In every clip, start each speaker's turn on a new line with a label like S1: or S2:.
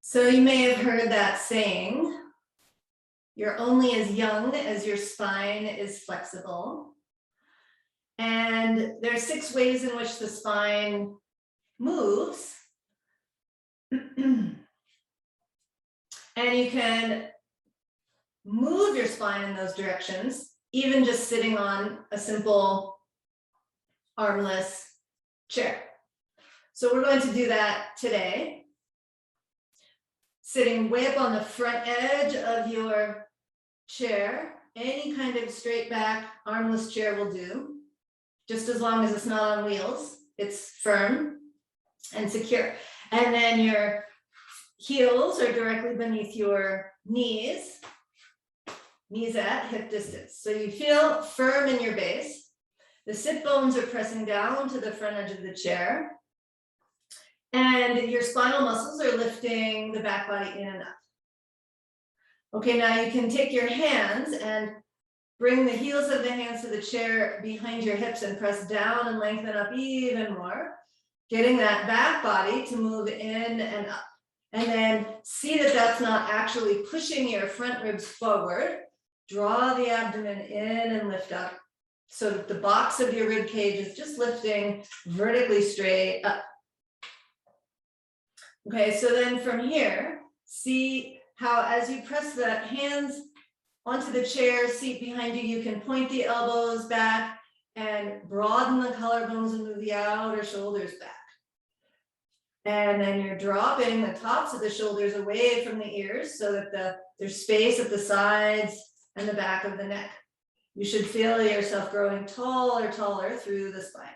S1: So you may have heard that saying, you're only as young as your spine is flexible. And there are 6 ways in which the spine moves. And you can move your spine in those directions, even just sitting on a simple armless chair. So we're going to do that today. Sitting way up on the front edge of your chair, any kind of straight back armless chair will do, just as long as it's not on wheels, it's firm and secure. And then your heels are directly beneath your knees at hip distance. So you feel firm in your base. The sit bones are pressing down to the front edge of the chair. And your spinal muscles are lifting the back body in and up. Okay, now you can take your hands and bring the heels of the hands to the chair behind your hips and press down and lengthen up even more, getting that back body to move in and up. And then see that that's not actually pushing your front ribs forward. Draw the abdomen in and lift up so that the box of your rib cage is just lifting vertically straight up. Okay, so then from here, see how as you press the hands onto the chair seat behind you, you can point the elbows back and broaden the collarbones and move the outer shoulders back. And then you're dropping the tops of the shoulders away from the ears so that there's space at the sides and the back of the neck. You should feel yourself growing taller through the spine.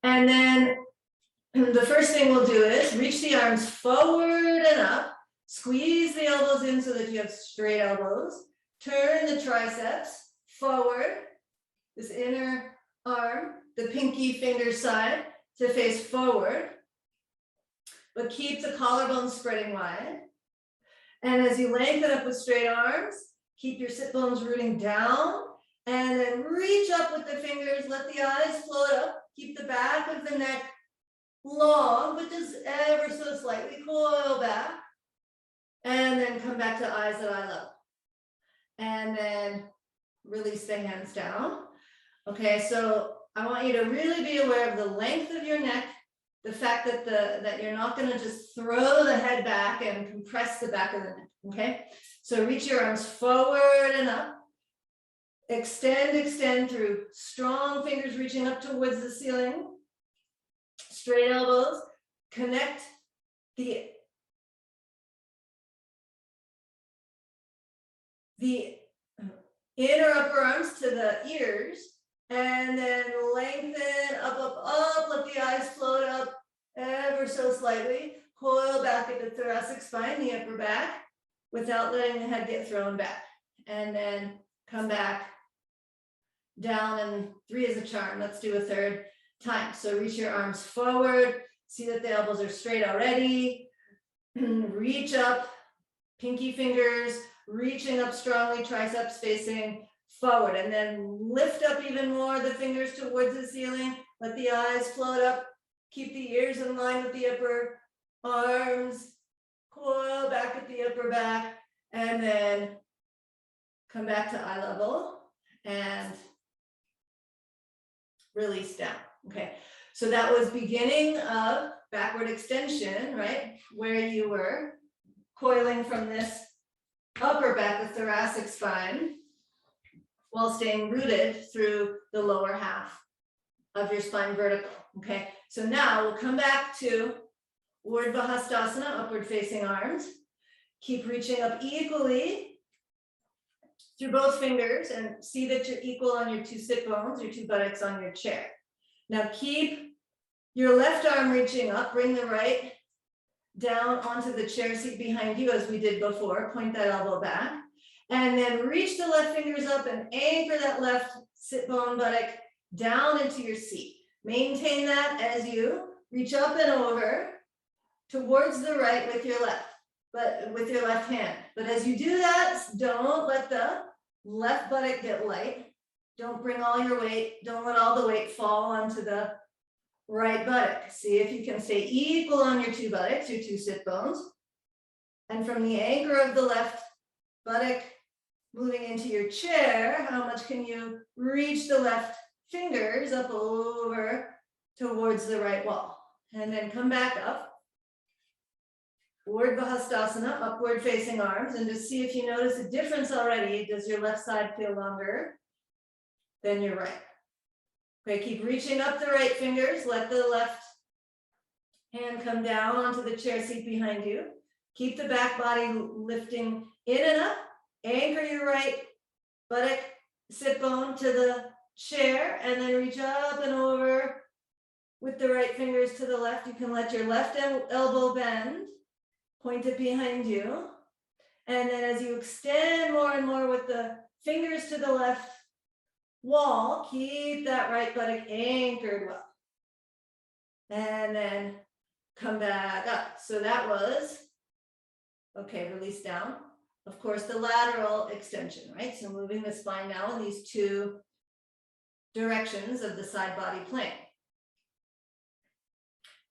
S1: And then the first thing we'll do is reach the arms forward and up, squeeze the elbows in so that you have straight elbows, turn the triceps forward, this inner arm, the pinky finger side to face forward, but keep the collarbone spreading wide. And as you lengthen up with straight arms, keep your sit bones rooting down, and then reach up with the fingers, let the eyes float up, keep the back of the neck long, but just ever so slightly coil back, and then come back to eyes at eye level, and then release the hands down. Okay, so I want you to really be aware of the length of your neck, the fact that that you're not going to just throw the head back and compress the back of the neck. Okay, so reach your arms forward and up, extend through strong fingers reaching up towards the ceiling. Straight elbows, connect the inner upper arms to the ears, and then lengthen up, let the eyes float up ever so slightly, coil back at the thoracic spine, the upper back, without letting the head get thrown back, and then come back down, and 3 is a charm. Let's do a third time. So reach your arms forward, see that the elbows are straight already, reach up, pinky fingers, reaching up strongly, triceps facing forward, and then lift up even more the fingers towards the ceiling, let the eyes float up, keep the ears in line with the upper arms, coil back at the upper back, and then come back to eye level and release down. Okay, so that was beginning of backward extension, right? Where you were coiling from this upper back, the thoracic spine, while staying rooted through the lower half of your spine vertical. Okay, so now we'll come back to Urdhva Hastasana, upward facing arms. Keep reaching up equally through both fingers and see that you're equal on your 2 sit bones, your 2 buttocks on your chair. Now keep your left arm reaching up, bring the right down onto the chair seat behind you as we did before, point that elbow back, and then reach the left fingers up and anchor that left sit bone buttock down into your seat. Maintain that as you reach up and over towards the right with your left hand. But as you do that, don't let the left buttock get light. Don't bring all your weight. Don't let all the weight fall onto the right buttock. See if you can stay equal on your two buttocks, your two sit bones. And from the anchor of the left buttock moving into your chair, how much can you reach the left fingers up over towards the right wall? And then come back up. Urdhva Hastasana, upward facing arms, and just see if you notice a difference already. Does your left side feel longer than your right? Okay, keep reaching up the right fingers. Let the left hand come down onto the chair seat behind you. Keep the back body lifting in and up. Anchor your right buttock, sit bone to the chair, and then reach up and over with the right fingers to the left. You can let your left elbow bend, point it behind you. And then as you extend more and more with the fingers to the left wall, keep that right buttock anchored well. And then come back up. So that was, okay, release down. Of course, the lateral extension, right? So moving the spine now in these two directions of the side body plane.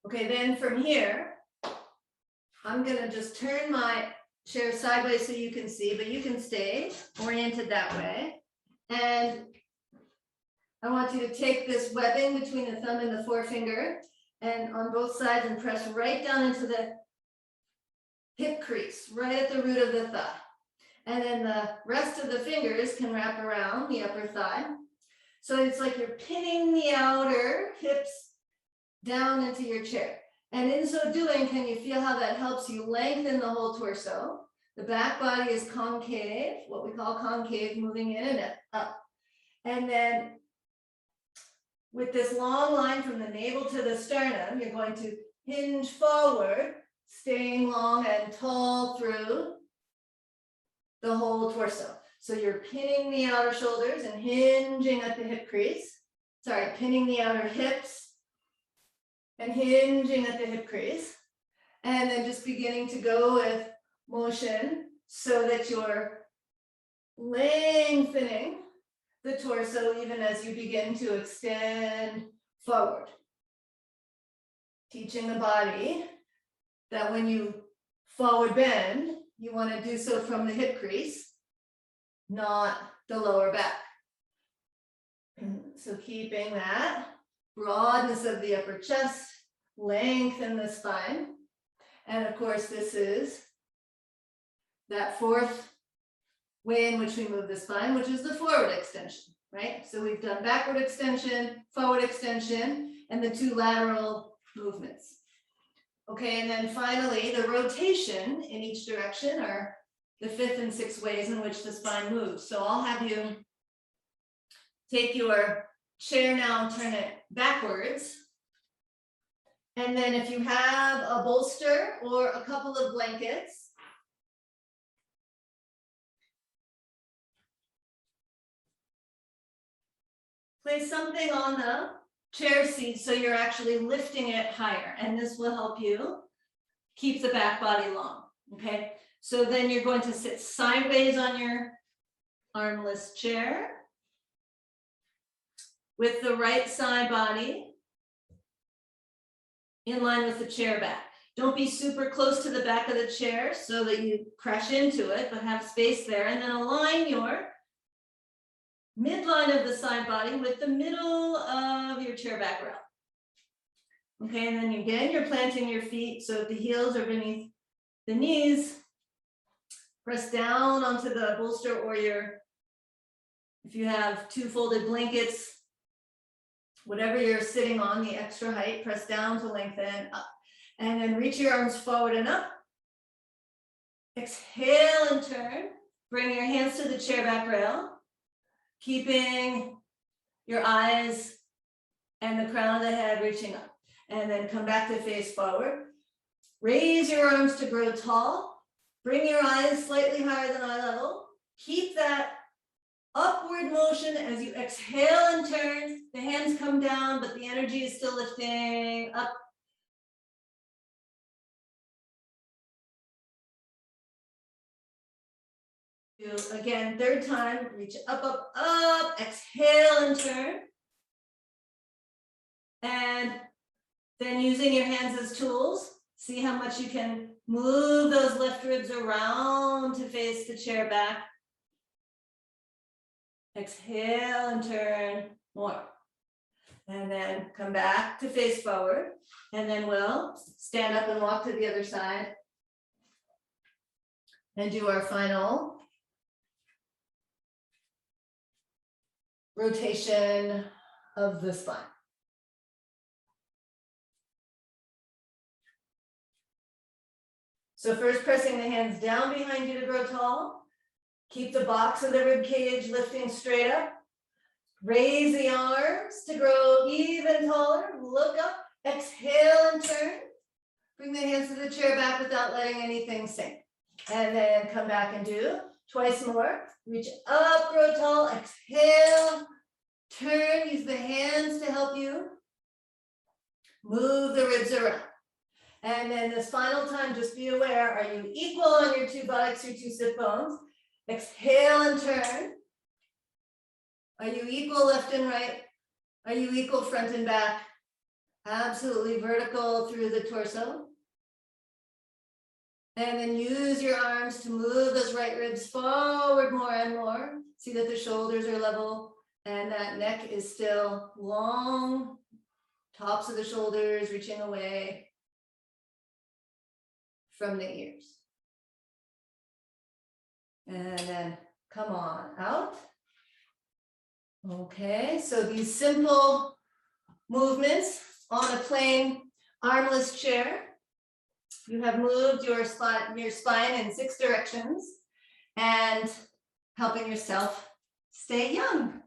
S1: Okay, then from here, I'm gonna just turn my chair sideways so you can see, but you can stay oriented that way. And I want you to take this webbing between the thumb and the forefinger and on both sides and press right down into the hip crease, right at the root of the thigh. And then the rest of the fingers can wrap around the upper thigh. So it's like you're pinning the outer hips down into your chair. And in so doing, can you feel how that helps you lengthen the whole torso? The back body is concave, what we call concave, moving in and up. And then with this long line from the navel to the sternum, you're going to hinge forward, staying long and tall through the whole torso. So you're pinning the outer shoulders and hinging at the hip crease. Sorry, pinning the outer hips and hinging at the hip crease. And then just beginning to go with motion so that you're lengthening the torso even as you begin to extend forward. Teaching the body that when you forward bend, you want to do so from the hip crease, not the lower back. So keeping that broadness of the upper chest, lengthen the spine. And of course, this is that fourth way in which we move the spine, which is the forward extension, right? So we've done backward extension, forward extension, and the two lateral movements. Okay, and then finally, the rotation in each direction are the fifth and sixth ways in which the spine moves. So I'll have you take your chair now and turn it backwards. And then if you have a bolster or a couple of blankets, place something on the chair seat so you're actually lifting it higher, and this will help you keep the back body long. Okay, so then you're going to sit sideways on your armless chair with the right side body in line with the chair back. Don't be super close to the back of the chair so that you crash into it, but have space there, and then align your midline of the side body with the middle of your chair back rail. Okay, and then again, you're planting your feet so the heels are beneath the knees. Press down onto the bolster or if you have two folded blankets, whatever you're sitting on, the extra height, press down to lengthen up. And then reach your arms forward and up. Exhale and turn. Bring your hands to the chair back rail. Keeping your eyes and the crown of the head reaching up. And then come back to face forward. Raise your arms to grow tall. Bring your eyes slightly higher than eye level. Keep that upward motion as you exhale and turn. The hands come down, but the energy is still lifting up. Again, third time, reach up, up, up, exhale and turn. And Then using your hands as tools, see how much you can move those left ribs around to face the chair back. Exhale and turn more. And then come back to face forward. And then we'll stand up and walk to the other side. And do our final rotation of the spine. So first pressing the hands down behind you to grow tall. Keep the box of the rib cage lifting straight up. Raise the arms to grow even taller. Look up, exhale and turn. Bring the hands to the chair back without letting anything sink. And then come back and do twice more. Reach up, grow tall, exhale, turn, use the hands to help you. Move the ribs around. And then this final time, just be aware, are you equal on your two buttocks, your two sit bones? Exhale and turn. Are you equal left and right? Are you equal front and back? Absolutely vertical through the torso. And then use your arms to move those right ribs forward more and more. See that the shoulders are level and that neck is still long. Tops of the shoulders reaching away from the ears. And then come on out. Okay, so these simple movements on a plain armless chair. You have moved your spine in 6 directions and helping yourself stay young.